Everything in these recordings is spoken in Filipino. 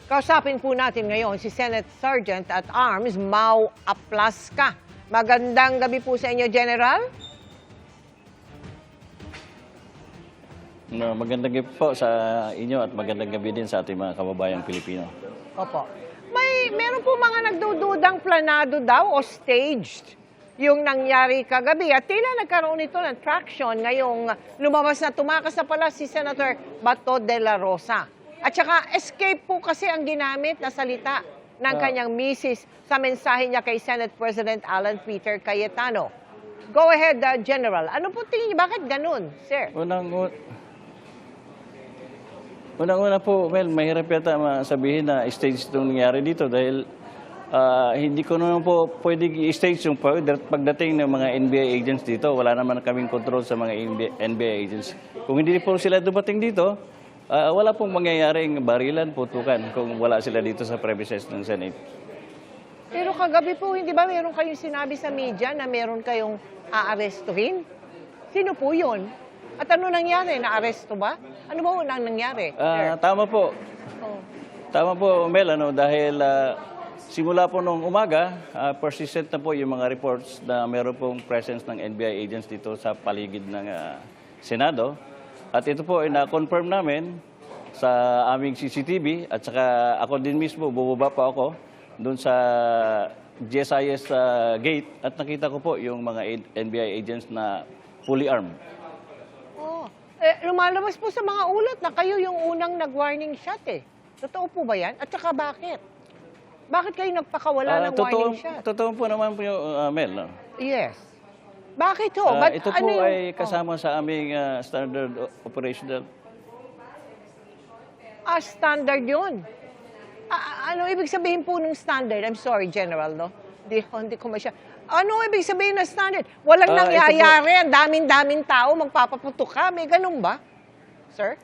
Kausapin po natin ngayon si Senate Sergeant at Arms Mau Aplasca. Magandang gabi po sa inyo, General. Magandang gabi po sa inyo at magandang gabi din sa ating mga kababayang Pilipino. Opo. Meron po mga nagdududang planado daw o staged yung nangyari kagabi. At tila nagkaroon ito ng traction ngayong lumabas na tumakas na pala si Senator Bato de la Rosa. At saka escape po kasi ang ginamit na salita ng kanyang misis sa mensahe niya kay Senate President Alan Peter Cayetano. Go ahead, General. Ano po tingin niyo? Bakit ganun, sir? Unang-una po, mahirap yata sabihin na stage itong nangyari dito dahil hindi ko naman po pwedeng i-stage yung pagdating ng mga NBI agents dito. Wala naman kaming control sa mga NBI agents. Kung hindi po sila dumating dito, wala pong mangyayaring barilan, putukan kung wala sila dito sa premises ng Senate. Pero kagabi po, hindi ba meron kayong sinabi sa media na meron kayong aarestuhin? Sino po yun? At ano nangyari? Na-aresto ba? Ano ba unang nangyari? Tama po. Oh. Tama po, Mel, dahil simula po nung umaga, persistent na po yung mga reports na meron pong presence ng NBI agents dito sa paligid ng Senado. At ito po ay na-confirm namin sa aming CCTV at saka ako din mismo, bubaba pa ako doon sa GSIS gate at nakita ko po yung mga NBI agents na fully armed. Oh. Lumalabas po sa mga ulat na kayo yung unang nag-warning shot eh. Totoo po ba yan? At saka bakit? Bakit kayo nagpakawala ng warning shot? Totoo po naman po yung Mel. Yes. Bakit ho? Ito po ay kasama sa aming standard operational. Standard yun. Ano ibig sabihin po ng standard? I'm sorry, General, no? Hindi ko masya. Ano ibig sabihin ng standard? Walang nangyayari. Ang daming-daming tao magpapaputok ka. May ganun ba? Sir?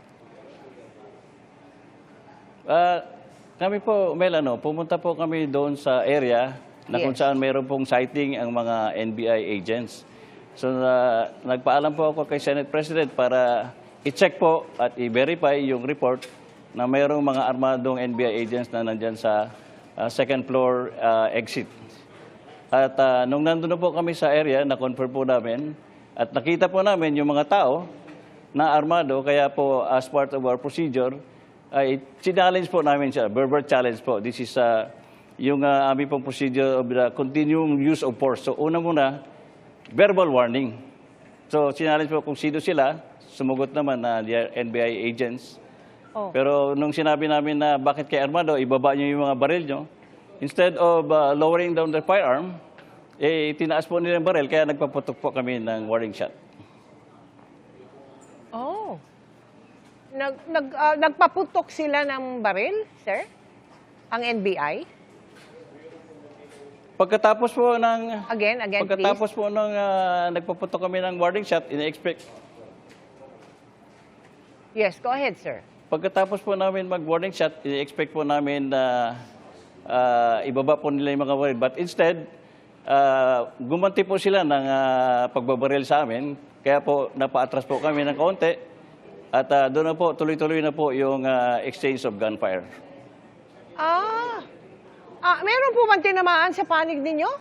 Kami po, Mel, pumunta po kami doon sa area na kung saan mayroon pong sighting ang mga NBI agents. So, nagpaalam po ako kay Senate President para i-check po at i-verify yung report na mayroong mga armadong NBI agents na nandyan sa second floor exit. At nung nandun na po kami sa area, na-confirm po namin at nakita po namin yung mga tao na armado, kaya po as part of our procedure, ay challenge po namin siya, verbal challenge po. This is yung aming pong procedure of the continuum use of force. So una muna, verbal warning. So challenge po kung sino sila, sumugot naman na they are NBI agents. Oh. Pero nung sinabi namin na bakit kay armado, ibaba nyo yung mga baril nyo, instead of lowering down the firearm, tinaas po nila yung baril, kaya nagpaputok po kami ng warning shot. Oh. Nagpaputok sila ng baril, sir? Ang NBI? Pagkatapos po ng Please. po ng nagpaputok kami ng warning shot, ina-expect. Yes, go ahead, sir. Pagkatapos po namin mag-warning shot, ina-expect po namin na ibaba po nila yung mga baril. But instead, gumanti po sila ng pagbabaril sa amin. Kaya po napaatras po kami ng kaunti. At doon na po, tuloy-tuloy na po yung exchange of gunfire. Meron po bang tinamaan sa panig ninyo?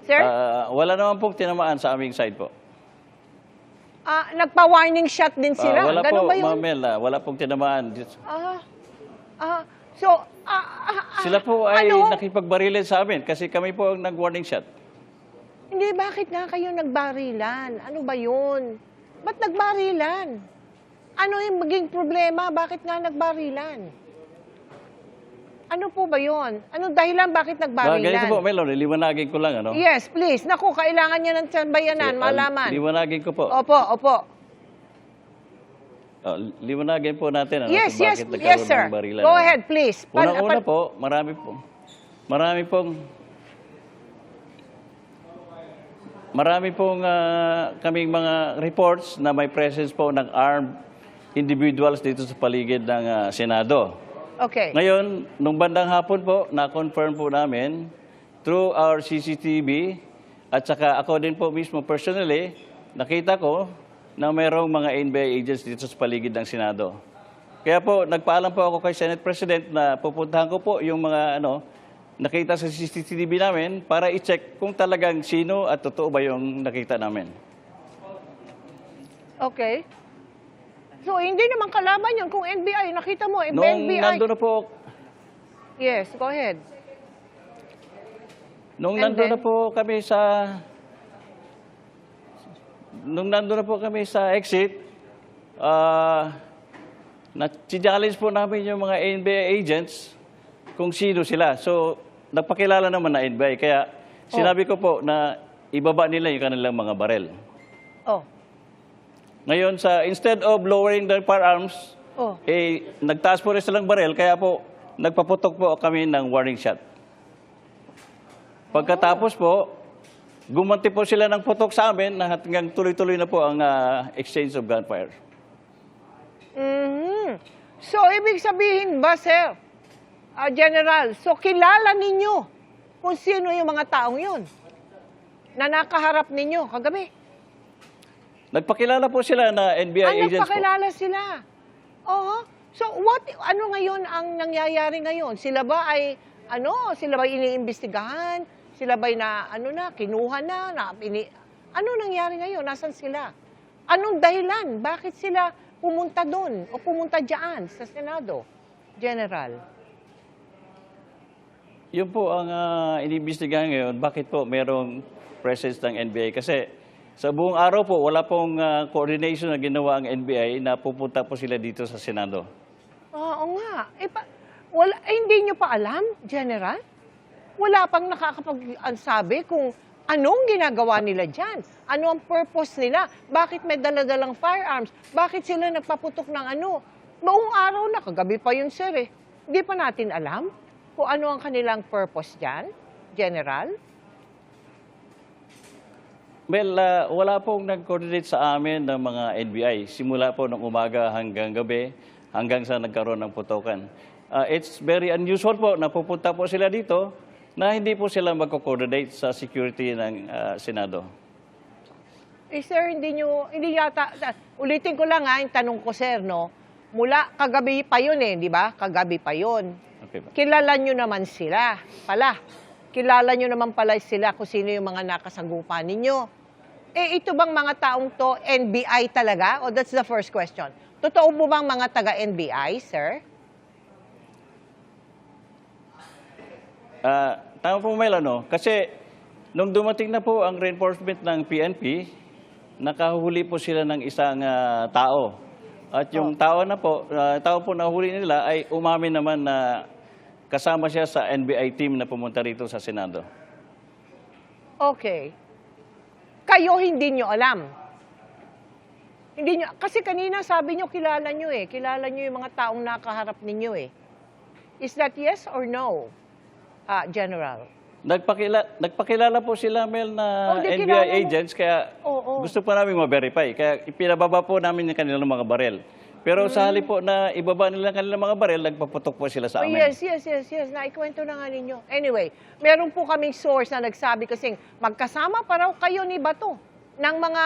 Sir? Wala naman pong tinamaan sa aming side po. Nagpa-warning shot din sila? Wala Ganun po, ba yun? Ma'am Mel, wala pong tinamaan. Sila po ay nakipagbarilin sa amin kasi kami po ang nag-warning shot. Hindi, bakit nga kayo nagbarilan? Ano ba yun? Ba't nagbarilan? Ano yung maging problema? Bakit nga nagbarilan? Ano po ba yun? Anong dahilan bakit nagbarilan? Ganito po, Mel, liwanagin ko lang. Yes, please. Naku, kailangan niya ng bayanan, malaman. Liwanagin ko po. Opo. Liwanagin po natin Yes, kung bakit yes, nagkaroon sir. ng barilan. Go ahead, please. Unang-una po, marami pong kaming mga reports na may presence po ng armed individuals dito sa paligid ng Senado. Okay. Ngayon, nung bandang hapon po, na-confirm po namin through our CCTV at saka ako din po mismo personally, nakita ko na mayroong mga NBI agents dito sa paligid ng Senado. Kaya po, nagpaalam po ako kay Senate President na pupuntahan ko po yung mga nakita sa CCTV namin para i-check kung talagang sino at totoo ba yung nakita namin. Okay. So, hindi naman kalaban yun kung NBI. Nakita mo, Nung NBI. nandun na po, Yes, go ahead. nung And nandun then? na po kami sa exit, na-challenge po namin yung mga NBI agents kung sino sila. So, nagpakilala naman na NBI. Kaya sinabi ko po na ibaba nila yung kanilang mga barel. Oh. Ngayon, instead of lowering their firearms, Oh. nagtaas po rin silang barel, kaya po, nagpaputok po kami ng warning shot. Pagkatapos po, gumanti po sila ng putok sa amin na hanggang tuloy-tuloy na po ang exchange of gunfire. Mhm. So, ibig sabihin ba, sir, General, so kilala ninyo kung sino yung mga taong yun na nakaharap ninyo kagabi? Nagpakilala po sila na NBI agents po. Nagpakilala sila. Oo. So, ano ngayon ang nangyayari ngayon? Sila ba ay, sila ba iniimbestigahan? Sila ba kinuha na, ano nangyari ngayon? Nasaan sila? Anong dahilan? Bakit sila pumunta doon o pumunta dyan sa Senado, General? Yun po ang iniimbestigahan ngayon. Bakit po merong presence ng NBI? Kasi sa buong araw po, wala pong coordination na ginawa ang NBI na pupunta po sila dito sa Senado. Oo nga. Hindi nyo pa alam, General? Wala pang nakakapagsabi kung anong ginagawa nila dyan. Ano ang purpose nila? Bakit may daladalang firearms? Bakit sila nagpaputok ng ano? Buong araw na, kagabi pa yun, sir eh. Hindi pa natin alam kung ano ang kanilang purpose dyan, General? Well, wala pong nag-coordinate sa amin ng mga NBI. Simula po ng umaga hanggang gabi, hanggang sa nagkaroon ng putokan. It's very unusual po na pupunta po sila dito na hindi po sila mag-coordinate sa security ng Senado. Sir, hindi yata, ulitin ko lang yung tanong ko, sir, no? Mula kagabi pa yun di ba? Kagabi pa yun. Okay ba? Kilala nyo naman sila pala. Kilala nyo naman pala sila kung sino yung mga nakasagupa ninyo. Ito bang mga taong to NBI talaga? O that's the first question. Totoo mo bang mga taga-NBI, sir? Tama po, Mel, kasi nung dumating na po ang reinforcement ng PNP, nakahuli po sila ng isang tao. At yung tao po na huli nila ay umamin naman na kasama siya sa NBI team na pumunta rito sa Senado. Okay. Kayo hindi nyo alam. Hindi nyo, kasi kanina sabi nyo kilala nyo Kilala nyo yung mga taong nakaharap ninyo Is that yes or no, General? Nagpakilala po sila, Mel, na di, NBI kilala mo. agents, kaya Oo. gusto pa namin ma-verify. Kaya ipinababa po namin yung kanilang mga barel. Pero sa halip po na ibaba nila ang kanilang mga barel, nagpaputok po sila sa amin. Yes. Naikwento na nga ninyo. Anyway, meron po kaming source na nagsabi kasing magkasama pa raw kayo ni Bato ng mga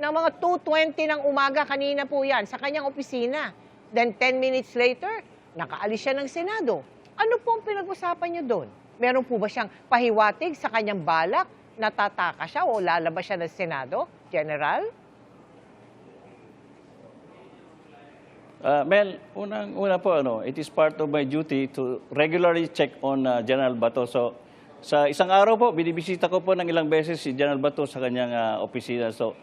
2:20 ng umaga kanina po yan sa kanyang opisina. Then 10 minutes later, nakaalis siya ng Senado. Ano po ang pinag-usapan niyo doon? Meron po ba siyang pahiwatig sa kanyang balak? Natataka siya o lalabas siya ng Senado, General? Mel, una po, it is part of my duty to regularly check on General Bato. So, sa isang araw po, binibisita ko po ng ilang beses si General Bato sa kanyang opisina. So,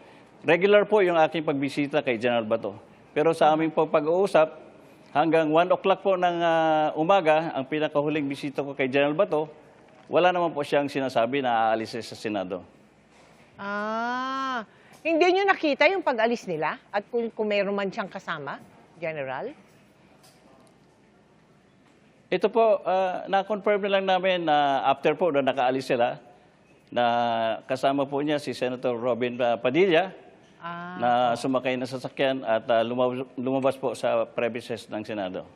regular po yung aking pagbisita kay General Bato. Pero sa aming pag-uusap, hanggang 1 o'clock po ng umaga, ang pinakahuling bisita ko kay General Bato, wala naman po siyang sinasabi na aalis siya sa Senado. Hindi nyo nakita yung pag-alis nila? At kung meron man siyang kasama, General? Ito po, na-confirm na lang namin na after po na nakaalis sila, na kasama po niya si Senator Robin Padilla, na sumakay na sasakyan at lumabas po sa premises ng Senado.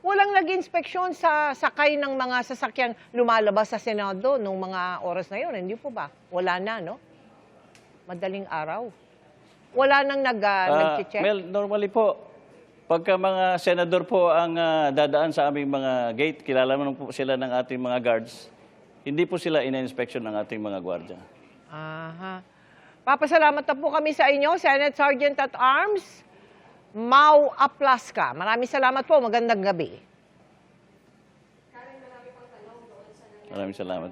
Walang nag-inspeksyon sa sakay ng mga sasakyang lumalabas sa Senado nung mga oras na yun, hindi po ba? Wala na, no? Madaling araw. Wala nang nag-check? Mel, normally po, pagka mga senador po ang dadaan sa aming mga gate, kilala naman po sila ng ating mga guards, hindi po sila ina-inspection ng ating mga gwardiya. Aha. Papasalamat na po kami sa inyo, Senate Sergeant at Arms, Mau Aplaska. Maraming salamat po. Magandang gabi. Maraming salamat.